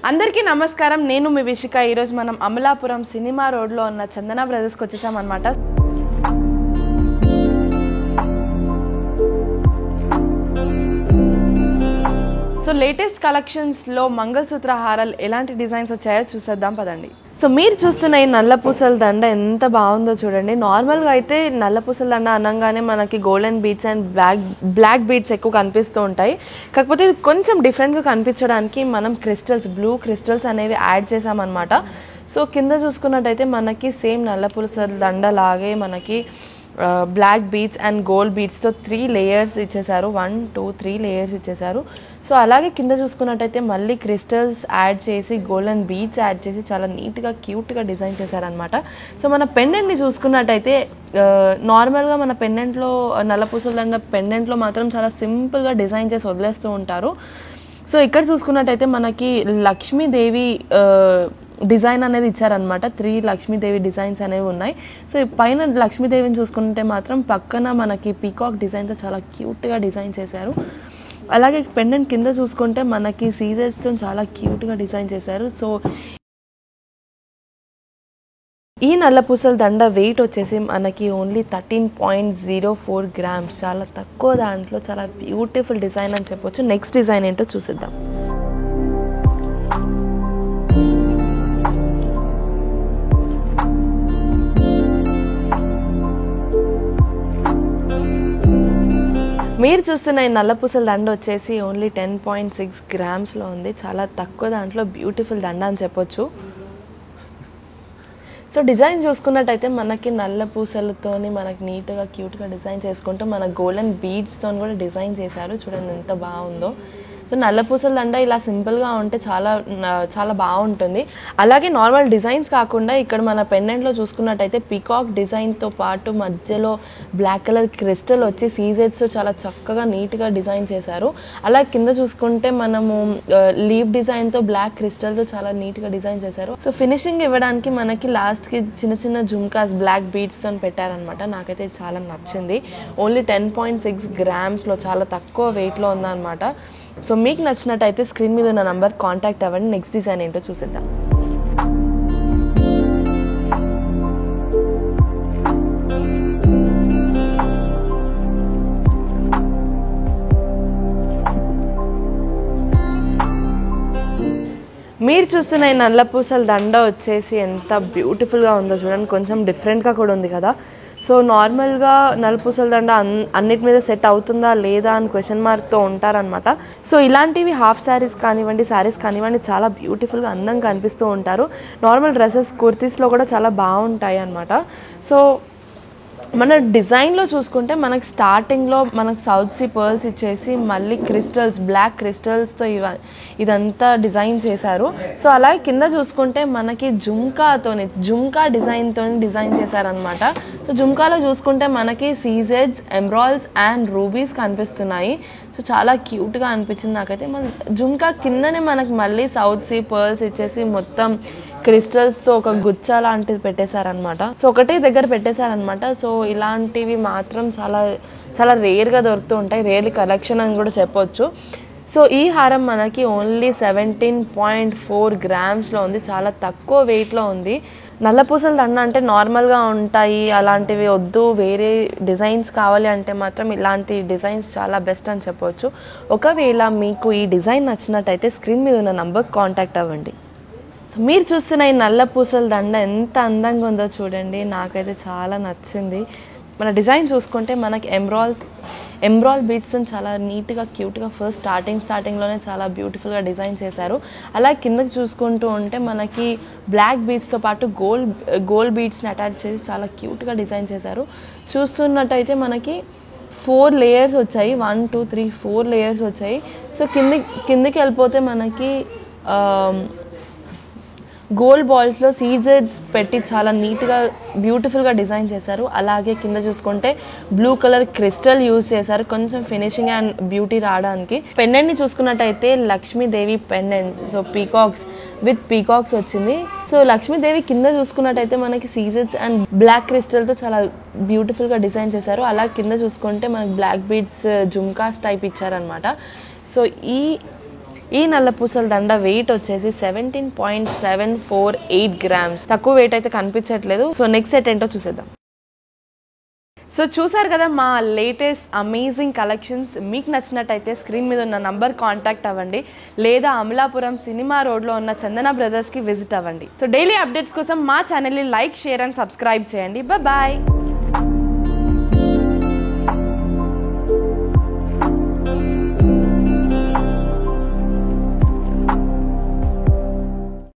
అందరికీ నమస్కారం. నేను మీ విషిక. ఈరోజు మనం అమలాపురం సినిమా రోడ్లో ఉన్న చందన బ్రదర్స్కి వచ్చేసాం అనమాట. సో లేటెస్ట్ కలెక్షన్స్లో మంగళసూత్ర హారాలు ఎలాంటి డిజైన్స్ వచ్చాయో చూసేద్దాం పదండి. సో మీరు చూస్తున్న ఈ నల్ల పూసల దండ ఎంత బాగుందో చూడండి. నార్మల్గా అయితే నల్ల పూసల దండ అనగానే మనకి golden beads and black beads ఎక్కువ కనిపిస్తూ ఉంటాయి. కాకపోతే ఇది కొంచెం డిఫరెంట్గా కనిపించడానికి మనం బ్లూ క్రిస్టల్స్ అనేవి యాడ్ చేసామన్నమాట. సో కింద చూసుకున్నట్టయితే మనకి సేమ్ నల్ల పూసల దండ లాగే మనకి బ్లాక్ బీడ్స్ అండ్ గోల్డ్ బీడ్స్తో 3 లేయర్స్ ఇచ్చేసారు. 1 2 3 లేయర్స్ ఇచ్చేసారు. సో అలాగే కింద చూసుకున్నట్టయితే మళ్ళీ క్రిస్టల్స్ యాడ్ చేసి గోల్డెన్ బీడ్స్ యాడ్ చేసి చాలా నీట్గా క్యూట్గా డిజైన్ చేశారనమాట. సో మన పెండెంట్ని చూసుకున్నట్టయితే నార్మల్గా మన పెండెంట్లో నల్ల పూసల దండ పెండెంట్లో మాత్రం చాలా సింపుల్గా డిజైన్ చేసి వదిలేస్తూ ఉంటారు. సో ఇక్కడ చూసుకున్నట్టయితే మనకి లక్ష్మీదేవి డిజైన్ అనేది ఇచ్చారనమాట. 3 లక్ష్మీదేవి డిజైన్స్ అనేవి ఉన్నాయి. సో పైన లక్ష్మీదేవిని చూసుకుంటే మాత్రం పక్కన మనకి పీకాక్ డిజైన్తో చాలా క్యూట్గా డిజైన్ చేశారు. అలాగే పెండెంట్ కింద చూసుకుంటే మనకి సీజర్స్తో చాలా క్యూట్గా డిజైన్ చేశారు. సో ఈ నల్ల పూసల దండ వెయిట్ వచ్చేసి మనకి ఓన్లీ 13.04 grams. చాలా తక్కువ దాంట్లో చాలా బ్యూటిఫుల్ డిజైన్ అని చెప్పొచ్చు. నెక్స్ట్ డిజైన్ ఏంటో చూసిద్దాం. మీరు చూస్తున్న ఈ నల్ల పూసల దండ వచ్చేసి ఓన్లీ 10.6 grams ఉంది. చాలా తక్కువ దాంట్లో బ్యూటిఫుల్ దండ అని చెప్పొచ్చు. సో డిజైన్ చూసుకున్నట్టయితే మనకి నల్ల పూసలతోని మనకి నీట్గా క్యూట్గా డిజైన్ చేసుకుంటూ మన గోల్డెన్ బీడ్స్తో కూడా డిజైన్ చేశారు. చూడండి ఎంత బాగుందో. సో నల్ల పూసల దండ ఇలా సింపుల్గా ఉంటే చాలా బాగుంటుంది. అలాగే నార్మల్ డిజైన్స్ కాకుండా ఇక్కడ మన పెండెంట్లో చూసుకున్నట్టయితే పీకాక్ డిజైన్తో పాటు మధ్యలో బ్లాక్ కలర్ క్రిస్టల్ వచ్చి సీజెడ్స్తో చాలా చక్కగా నీట్గా డిజైన్ చేశారు. అలా కింద చూసుకుంటే మనము లీవ్ డిజైన్తో బ్లాక్ క్రిస్టల్తో చాలా నీట్గా డిజైన్ చేశారు. సో ఫినిషింగ్ ఇవ్వడానికి మనకి లాస్ట్కి చిన్న చిన్న జుమ్కాస్ బ్లాక్ బీడ్స్తో పెట్టారనమాట. నాకైతే చాలా నచ్చింది. ఓన్లీ 10.6 grams చాలా తక్కువ వెయిట్లో ఉందన్నమాట. సో మీకు నచ్చినట్టయితే స్క్రీన్ మీద ఉన్న నంబర్ కాంటాక్ట్ అవ్వండి. నెక్స్ట్ డిజైన్ ఏంటో చూసేద్దాం. మీరు చూస్తున్న ఈ నల్ల పూసల దండ వచ్చేసి ఎంత బ్యూటిఫుల్గా ఉందో చూడండి. కొంచెం డిఫరెంట్గా కూడా ఉంది కదా. సో నార్మల్గా నల్ల పూసల దండ అన్నిటి మీద సెట్ అవుతుందా లేదా అని క్వశ్చన్ మార్క్తో ఉంటారనమాట. సో ఇలాంటివి హాఫ్ శారీస్ కానివ్వండి, శారీస్ కానివ్వండి చాలా బ్యూటిఫుల్గా అందంగా కనిపిస్తూ ఉంటారు. నార్మల్ డ్రెస్సెస్ కుర్తీస్లో కూడా చాలా బాగుంటాయి అన్నమాట. సో మన డిజైన్లో చూసుకుంటే మనకి స్టార్టింగ్లో మనకు సౌత్ సీ పర్ల్స్ ఇచ్చేసి మళ్ళీ క్రిస్టల్స్ బ్లాక్ క్రిస్టల్స్తో ఇదంతా డిజైన్ చేశారు. సో అలాగే కింద చూసుకుంటే మనకి జుమ్కా డిజైన్తో డిజైన్ చేశారనమాట. సో జుమ్కాలో చూసుకుంటే మనకి సీజెడ్స్, ఎమరాల్డ్స్ అండ్ రూబీస్ కనిపిస్తున్నాయి. సో చాలా క్యూట్గా అనిపించింది నాకైతే. మన జుమ్కా కిందనే మనకి మళ్ళీ సౌత్ సీ పర్ల్స్ ఇచ్చేసి మొత్తం క్రిస్టల్స్తో ఒక గుచ్చ లాంటిది పెట్టేశారనమాట. సో ఒకటే దగ్గర పెట్టేశారనమాట. సో ఇలాంటివి మాత్రం చాలా చాలా రేర్గా దొరుకుతూ ఉంటాయి. రేర్లీ కలెక్షన్ అని కూడా చెప్పొచ్చు. సో ఈ హారం మనకి ఓన్లీ 17.4 grams ఉంది. చాలా తక్కువ వెయిట్లో ఉంది. నల్ల పూసల దండ అంటే నార్మల్గా ఉంటాయి, అలాంటివి వద్దు, వేరే డిజైన్స్ కావాలి అంటే మాత్రం ఇలాంటి డిజైన్స్ చాలా బెస్ట్ అని చెప్పొచ్చు. ఒకవేళ మీకు ఈ డిజైన్ నచ్చినట్టయితే స్క్రీన్ మీద ఉన్న నంబర్ కాంటాక్ట్ అవ్వండి. సో మీరు చూస్తున్న ఈ నల్ల పూసల దండ ఎంత అందంగా ఉందో చూడండి. నాకైతే చాలా నచ్చింది. మన డిజైన్ చూసుకుంటే మనకి ఎమ్రాల్ బీడ్స్తో చాలా నీట్గా క్యూట్గా ఫస్ట్ స్టార్టింగ్లోనే చాలా బ్యూటిఫుల్గా డిజైన్ చేశారు. అలా కిందకి చూసుకుంటూ ఉంటే మనకి బ్లాక్ బీడ్స్తో పాటు గోల్డ్ బీడ్స్ని అటాచ్ చేసి చాలా క్యూట్గా డిజైన్ చేశారు. చూస్తున్నట్టయితే మనకి 4 లేయర్స్ వచ్చాయి. 1 2 3 4 లేయర్స్ వచ్చాయి. సో కిందికి వెళ్ళిపోతే మనకి గోల్డ్ బాల్స్లో సీజెడ్స్ పెట్టి చాలా నీట్గా బ్యూటిఫుల్గా డిజైన్ చేశారు. అలాగే కింద చూసుకుంటే బ్లూ కలర్ క్రిస్టల్ యూజ్ చేశారు కొంచెం ఫినిషింగ్ అండ్ బ్యూటీ రావడానికి. పెండెంట్ని చూసుకున్నట్టయితే లక్ష్మీదేవి పెండెంట్. సో పీకాక్స్ వచ్చింది. సో లక్ష్మీదేవి కింద చూసుకున్నట్టయితే మనకి సీజెడ్స్ అండ్ బ్లాక్ క్రిస్టల్తో చాలా బ్యూటిఫుల్గా డిజైన్ చేశారు. అలా కింద చూసుకుంటే మనకి బ్లాక్ బీడ్స్ జుమ్కాస్ టైప్ ఇచ్చారనమాట. సో ఈ నల్ల పూసల దండ వెయిట్ వచ్చేసి 17.748 grams. తక్కువ వెయిట్ అయితే కనిపించట్లేదు. సో నెక్స్ట్ సెట్ ఏంటో చూసేద్దాం. సో చూసారు కదా మా లేటెస్ట్ అమేజింగ్ కలెక్షన్స్. మీకు నచ్చినట్టయితే స్క్రీన్ మీద ఉన్న నంబర్ కాంటాక్ట్ అవ్వండి, లేదా అమలాపురం సినిమా రోడ్లో ఉన్న చందన బ్రదర్స్కి విజిట్ అవ్వండి. సో డైలీ అప్డేట్స్ కోసం మా ఛానల్ని లైక్, షేర్ అండ్ సబ్స్క్రైబ్ చేయండి. బాయ్.